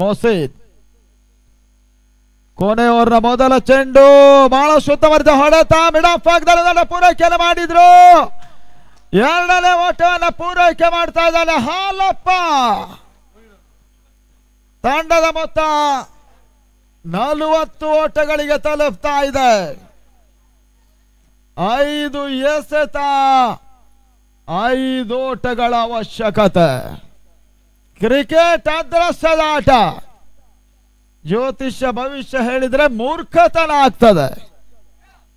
ಮೊಹಸಿನ್ ಕೊನೆಯವರ ಮೊದಲ ಚೆಂಡು ಬಹಳ ಉತ್ತಮವಾದ ಹೊಡೆತ ಮಿಡ್ ಆಫ್ ಭಾಗದಲ್ಲಿ ಪೂರೈಕೆಯನ್ನು ಮಾಡಿದ್ರು. ಎರಡನೇ ಓಟವನ್ನು ಪೂರೈಕೆ ಮಾಡ್ತಾ ಇದ್ದಾನೆ ಹಾಲಪ್ಪ. ತಂಡದ ಮೊತ್ತ 40 ಓಟಗಳಿಗೆ ತಲುಪ್ತಾ ಇದೆ. 5 ಎಸೆತ 5 ಓಟಗಳ ಅವಶ್ಯಕತೆ. ಕ್ರಿಕೆಟ್ ಅದೃಷ್ಟದ ಆಟ. ಜ್ಯೋತಿಷ್ಯ ಭವಿಷ್ಯ ಹೇಳಿದ್ರೆ ಮೂರ್ಖತನ ಆಗ್ತದೆ.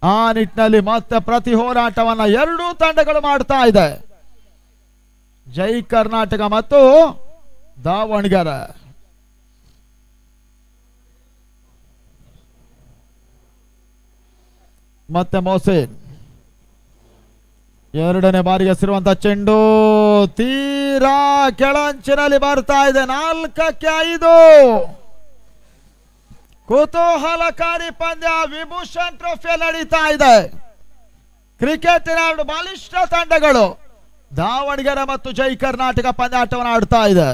ಆ ನಿಟ್ಟಿನಲ್ಲಿ ಮತ್ತೆ ಪ್ರತಿ ಹೋರಾಟವನ್ನ ಎರಡೂ ತಂಡಗಳು ಮಾಡ್ತಾ ಇದೆ. ಜೈ ಕರ್ನಾಟಕ ಮತ್ತು ದಾವಣಗೆರೆ. ಮತ್ತೆ ಮೊಹಸಿನ್ ಎರಡನೇ ಬಾರಿಗೆ ಸಿರುವಂತ ಚೆಂಡು ತೀರಾ ಕೆಳಂಚಿನಲ್ಲಿ ಬರ್ತಾ ಇದೆ. 4-5 ಕುತೂಹಲಕಾರಿ ಪಂದ್ಯ ವಿಭೂಷಣ್ ಟ್ರೋಫಿ ನಡೀತಾ ಇದೆ. ಕ್ರಿಕೆಟಿನ 2 ಬಲಿಷ್ಠ ತಂಡಗಳು ದಾವಣಗೆರೆ ಮತ್ತು ಜೈ ಕರ್ನಾಟಕ ಪಂದ್ಯಾಟವನ್ನು ಆಡ್ತಾ ಇದೆ.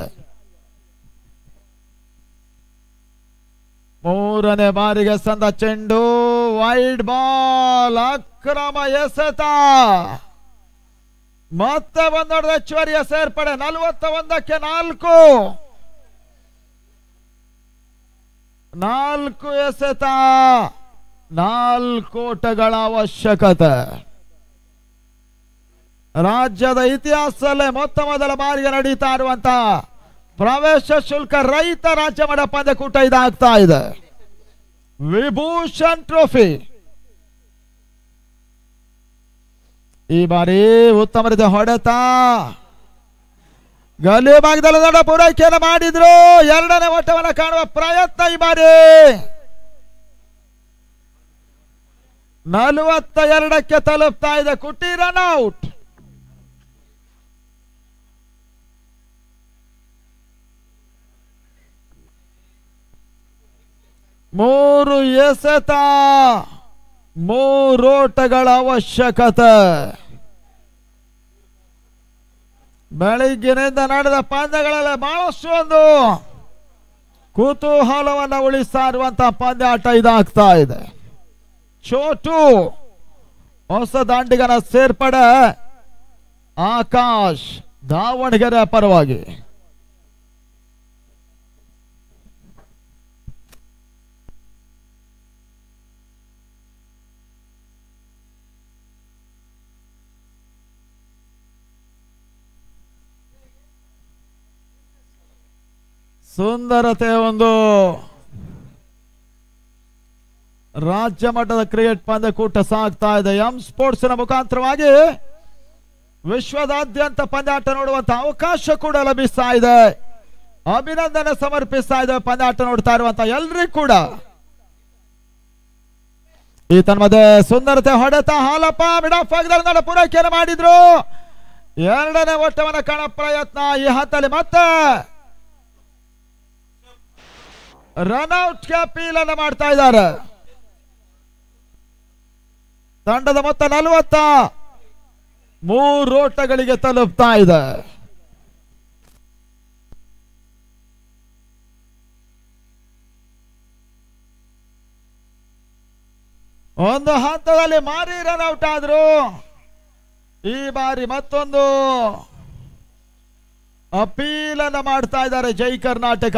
ಮೂರನೇ ಬಾರಿಗೆ ಸಂದ ಚೆಂಡು ವೈಡ್ ಬಾಲ್ ಅಕ್ರಮ ಎಸೆತ. ಮತ್ತೆ ಒಂದೊಡ್ಡ ಹೆಚ್ಚುವರಿಯ ಸೇರ್ಪಡೆ 41ಕ್ಕೆ 4 ಎಸೆತ 4 ಓಟಗಳ ಅವಶ್ಯಕತೆ. ರಾಜ್ಯದ ಇತಿಹಾಸದಲ್ಲೇ ಮೊದಲ ಬಾರಿಗೆ ನಡೀತಾ ಇರುವಂತಹ ಪ್ರವೇಶ ಶುಲ್ಕ ರಹಿತ ರಾಜ್ಯ ಮಟ್ಟ ಪಂದ್ಯಕೂಟ ಇದಾಗ್ತಾ ಇದೆ. ವಿಭೂಷಣ್ ಟ್ರೋಫಿ ಈ ಬಾರಿ ಉತ್ತಮ ರೀತಿಯ ಹೊಡೆತ. ಗಲ್ಲಿ ಭಾಗದಲ್ಲಿ ದೊಡ್ಡ ಪೂರೈಕೆಯನ್ನು ಮಾಡಿದ್ರು. ಎರಡನೇ ಓಟವನ್ನು ಕಾಣುವ ಪ್ರಯತ್ನ ಈ ಬಾರಿ 42ಕ್ಕೆ ತಲುಪ್ತಾ ಇದೆ. ಕುಟಿ ರನ್ ಔಟ್. ಮೂರು ಎಸೆತ 3 ಓಟಗಳ ಅವಶ್ಯಕತೆ. ಬೆಳಗ್ಗಿನಿಂದ ನಡೆದ ಪಂದ್ಯಗಳಲ್ಲಿ ಬಹಳಷ್ಟು ಒಂದು ಕುತೂಹಲವನ್ನು ಉಳಿಸ್ತಾ ಇರುವಂತಹ ಪಂದ್ಯಾಟ ಇದಾಗ್ತಾ ಇದೆ. ಚೋಟು ಹೊಸ ದಾಂಡಿಗನ ಸೇರ್ಪಡೆ ಆಕಾಶ್ ದಾವಣಗೆರೆ ಪರವಾಗಿ. ಸುಂದರತೆ ಒಂದು ರಾಜ್ಯ ಮಟ್ಟದ ಕ್ರಿಕೆಟ್ ಪಂದ್ಯಕೂಟ ಸಾಗ್ತಾ ಇದೆ. ಎಂ ಸ್ಪೋರ್ಟ್ಸ್ ನ ಮುಖಾಂತರವಾಗಿ ವಿಶ್ವದಾದ್ಯಂತ ಪಂದ್ಯಾಟ ನೋಡುವಂತಹ ಅವಕಾಶ ಕೂಡ ಲಭಿಸ್ತಾ ಇದೆ. ಅಭಿನಂದನೆ ಸಮರ್ಪಿಸ್ತಾ ಇದೆ ಪಂದ್ಯಾಟ ನೋಡ್ತಾ ಇರುವಂತಹ ಎಲ್ರಿಗೂ ಕೂಡ. ಈ ತನ್ಮಧ್ಯೆ ಸುಂದರತೆ ಹೊಡೆತ ಹಾಲಪ್ಪ ಮಿಡ್ ಆಫ್ ಭಾಗದಲ್ಲಿ ಪೂರೈಕೆಯನ್ನು ಮಾಡಿದ್ರು. ಎರಡನೇ ಓಟವನ್ನು ಕಾಣ ಪ್ರಯತ್ನ. ಈ ಹಂತದಲ್ಲಿ ಮತ್ತೆ ರನ್ಔಟ್ಗೆ ಅಪೀಲ್ ಅನ್ನು ಮಾಡ್ತಾ ಇದ್ದಾರೆ. ತಂಡದ ಮೊತ್ತ 43 ಓಟಗಳಿಗೆ ತಲುಪ್ತಾ ಇದೆ. ಒಂದು ಹಂತದಲ್ಲಿ ಮಾರಿ ರನ್ಔಟ್ ಆದ್ರು. ಈ ಬಾರಿ ಮತ್ತೊಂದು ಅಪೀಲ್ ಅನ್ನು ಮಾಡ್ತಾ ಇದ್ದಾರೆ ಜೈ ಕರ್ನಾಟಕ.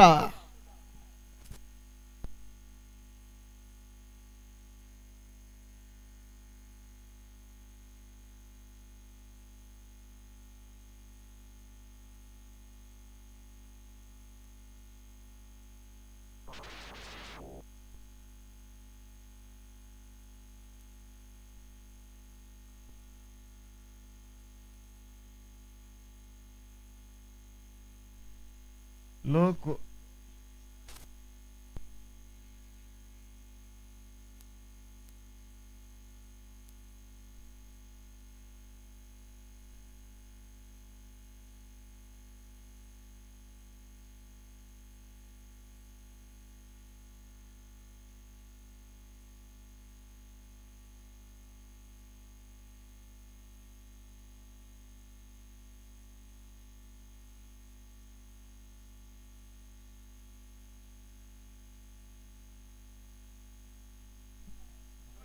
ಲೋಕು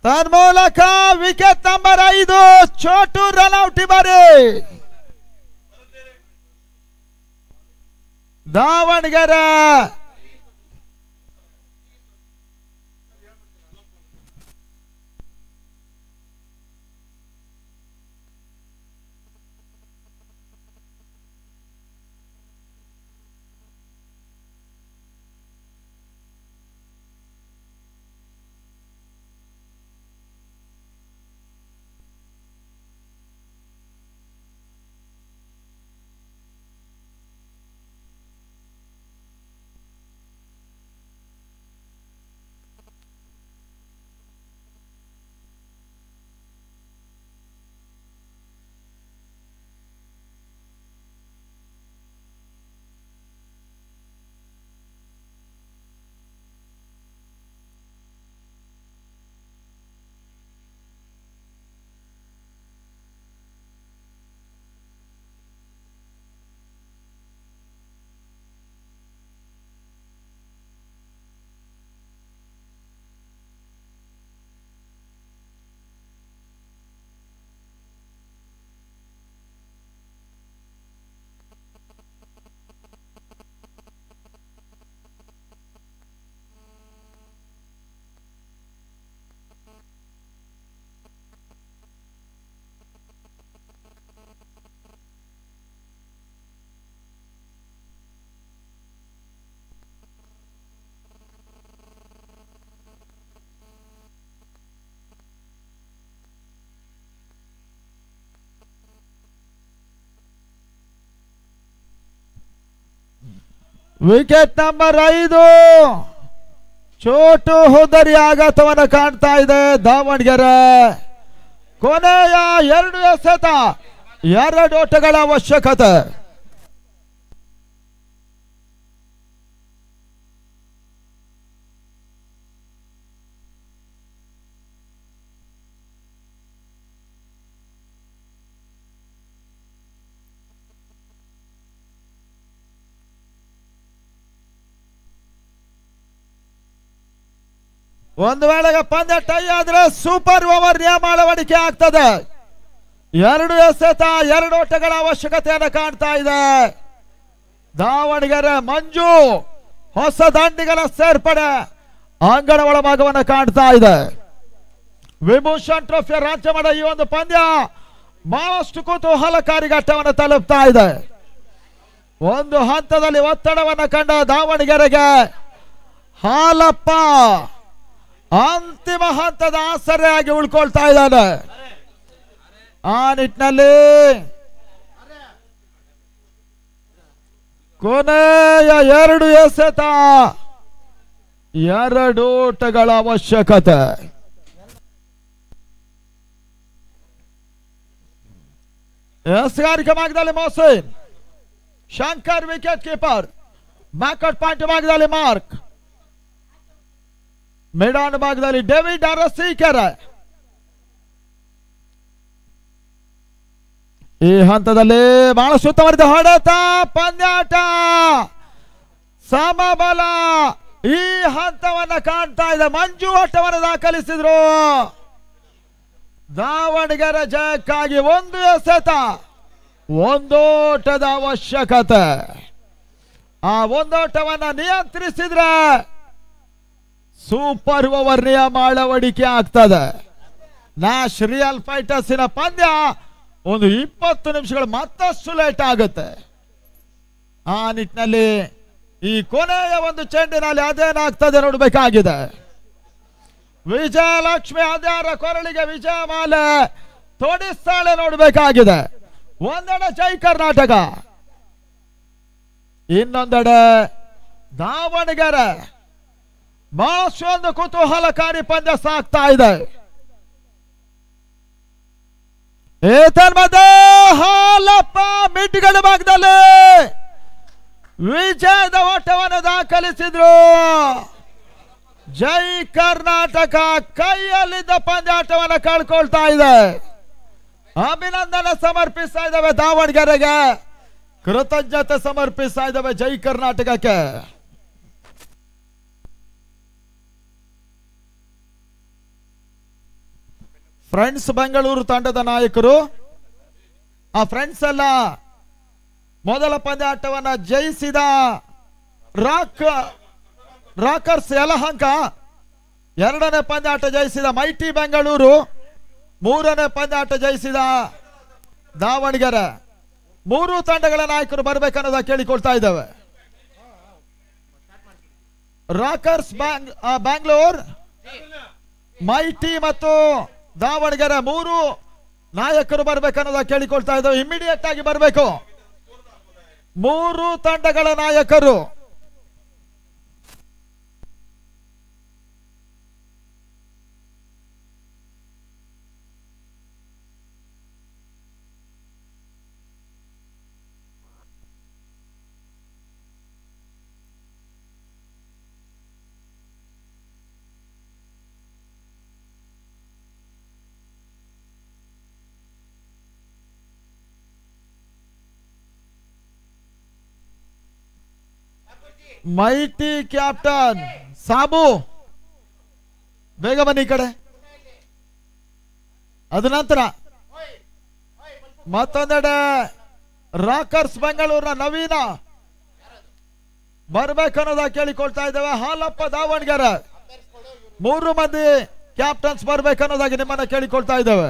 ತನ್ಮೂಲಕ ವಿಕೆಟ್ ನಂಬರ್ 5 ಚೋಟು ರನ್ಔಟ್ ಬಾರಿ ದಾವಣಗೆರೆ. ವಿಕೆಟ್ ನಂಬರ್ 5 ಚೋಟು ಹುದರಿ ಆಘಾತವನ್ನು ಕಾಣ್ತಾ ಇದೆ ದಾವಣಗೆರೆ. ಕೊನೆಯ 2 ಎಸೆತ 2 ಓಟಗಳ ಅವಶ್ಯಕತೆ. ಒಂದು ವೇಳೆಗೆ ಪಂದ್ಯ ಟೈ ಆದ್ರೆ ಸೂಪರ್ ಓವರ್ ನಿಯಮ ಅಳವಡಿಕೆ ಆಗ್ತದೆ. 2 ಎಸೆತ 2 ಓಟಗಳ ಅವಶ್ಯಕತೆಯನ್ನು ಕಾಣ್ತಾ ಇದೆ ದಾವಣಗೆರೆ. ಮಂಜು ಹೊಸ ದಾಂಡಿಗಳ ಸೇರ್ಪಡೆ ಅಂಗಣ ಒಳಭಾಗವನ್ನು ಕಾಣ್ತಾ ಇದೆ. ವಿಭೂಷಣ್ ಟ್ರೋಫಿಯ ರಾಜ್ಯ ಮಟ್ಟ ಈ ಒಂದು ಪಂದ್ಯ ಬಹಳಷ್ಟು ಕುತೂಹಲಕಾರಿ ಘಟ್ಟವನ್ನು ತಲುಪ್ತಾ ಇದೆ. ಒಂದು ಹಂತದಲ್ಲಿ ಒತ್ತಡವನ್ನು ಕಂಡ ದಾವಣಗೆರೆಗೆ ಹಾಲಪ್ಪ ಅಂತಿಮ ಹಂತದ ಆಸರೆಯಾಗಿ ಉಳ್ಕೊಳ್ತಾ ಇದ್ದಾನೆ. ಆ ನಿಟ್ಟಿನಲ್ಲಿ ಕೊನೆಯ 2 ಎಸೆತ 2 ಓಟಗಳ ಅವಶ್ಯಕತೆ. ಎಸ್ಗಾರಿಕೆ ಭಾಗದಲ್ಲಿ Mohsin, Shankar wicket keeper, ಬ್ಯಾಕ್ಔಟ್ point ಭಾಗದಲ್ಲಿ ಮಾರ್ಕ್, ಮಿಡಾನ್ ಭಾಗದಲ್ಲಿ ಡೇವಿಡ್ ಅರಸೀಕೆರೆ. ಈ ಹಂತದಲ್ಲಿ ಬಹಳ ಸುತ್ತವರಿದ ಹೊಡೆತ, ಪಂದ್ಯಾಟ ಸಮಬಲ. ಈ ಹಂತವನ್ನ ಕಾಣ್ತಾ ಇದೆ. ಮಂಜು ಓಟವನ್ನು ದಾಖಲಿಸಿದ್ರು. ದಾವಣಗೆರೆ ಜಯಕ್ಕಾಗಿ 1 ಎಸೆತ 1 ಓಟದ ಅವಶ್ಯಕತೆ. ಆ 1 ಓಟವನ್ನ ನಿಯಂತ್ರಿಸಿದ್ರೆ ಸೂಪರ್ ಓವರ್ ನಿಯಮ ಅಳವಡಿಕೆ ಆಗ್ತದೆ. ನ್ಯಾಶ್ ರಿಯಲ್ ಫೈಟರ್ಸಿನ ಪಂದ್ಯ ಒಂದು 20 ನಿಮಿಷಗಳು ಮತ್ತಷ್ಟು ಲೇಟ್ ಆಗುತ್ತೆ. ಆ ನಿಟ್ಟಿನಲ್ಲಿ ಈ ಕೊನೆಯ ಒಂದು ಚೆಂಡಿನಲ್ಲಿ ಅದೇನಾಗ್ತದೆ ನೋಡಬೇಕಾಗಿದೆ. ವಿಜಯಲಕ್ಷ್ಮಿ ಅದ್ಯಾರ ಕೊರಳಿಗೆ ವಿಜಯಮಾಲೆ ತೊಡಿಸ್ತಾಳೆ ನೋಡಬೇಕಾಗಿದೆ. ಒಂದೆಡೆ ಜೈ ಕರ್ನಾಟಕ, ಇನ್ನೊಂದೆಡೆ ದಾವಣಗೆರೆ. ಬಹಳಷ್ಟು ಕುತೂಹಲಕಾರಿ ಪಂದ್ಯ ಸಾಗ್ತಾ ಇದೆ. ಏತನ್ಮಧ್ಯೆ ಹಾಲಪ್ಪ ಮಿಡ್ಗಡ ಭಾಗದಲ್ಲಿ ವಿಜಯದ ಓಟವನ್ನು ದಾಖಲಿಸಿದ್ರು. ಜೈ ಕರ್ನಾಟಕ ಕೈಯಲ್ಲಿದ್ದ ಪಂದ್ಯಾಟವನ್ನು ಕಳ್ಕೊಳ್ತಾ ಇದೆ. ಅಭಿನಂದನೆ ಸಮರ್ಪಿಸ್ತಾ ಇದ್ದಾವೆ ದಾವಣಗೆರೆಗೆ, ಕೃತಜ್ಞತೆ ಸಮರ್ಪಿಸ್ತಾ ಇದ್ದಾವೆ ಜೈ ಕರ್ನಾಟಕಕ್ಕೆ. ಫ್ರೆಂಡ್ಸ್ ಬೆಂಗಳೂರು ತಂಡದ ನಾಯಕರು. ಆ ಫ್ರೆಂಡ್ಸ್ ಎಲ್ಲ ಮೊದಲ ಪಂದ್ಯಾಟವನ್ನ ಜಯಿಸಿದ ರಾಕರ್ಸ್ ಯಲಹಂಕ, ಎರಡನೇ ಪಂದ್ಯಾಟ ಜಯಿಸಿದ ಮೈಟಿ ಬೆಂಗಳೂರು, ಮೂರನೇ ಪಂದ್ಯಾಟ ಜಯಿಸಿದ ದಾವಣಗೆರೆ. ಮೂರು ತಂಡಗಳ ನಾಯಕರು ಬರಬೇಕನ್ನೋದ ಕೇಳಿಕೊಳ್ತಾ ಇದ್ದೇವೆ. ರಾಕರ್ಸ್ ಬ್ಯಾಂಗ್ಳೂರ್, ಮೈಟಿ ಮತ್ತು ದಾವಣಗೆರೆ ಮೂರು ನಾಯಕರು ಬರಬೇಕನ್ನೋದ ಕೇಳಿಕೊಳ್ತಾ ಇದ್ದೇವೆ. ಇಮಿಡಿಯೇಟ್ ಆಗಿ ಬರಬೇಕು ಮೂರು ತಂಡಗಳ ನಾಯಕರು. ಮೈಟಿ ಕ್ಯಾಪ್ಟನ್ ಸಾಬು, ಬೇಗ ಬನ್ನಿ ಈ ಕಡೆ. ಅದ ನಂತರ ಮತ್ತೊಂದೆಡೆ ರಾಕರ್ಸ್ ಬೆಂಗಳೂರಿನ ನವೀನ ಬರ್ಬೇಕನ್ನೋದ ಕೇಳಿಕೊಳ್ತಾ ಇದ್ದೇವೆ. ಹಾಲಪ್ಪ ದಾವಣಗೆರೆ ಮೂರು ಮಂದಿ ಕ್ಯಾಪ್ಟನ್ಸ್ ಬರ್ಬೇಕನ್ನೋದಾಗಿ ನಿಮ್ಮನ್ನ ಕೇಳಿಕೊಳ್ತಾ ಇದ್ದೇವೆ.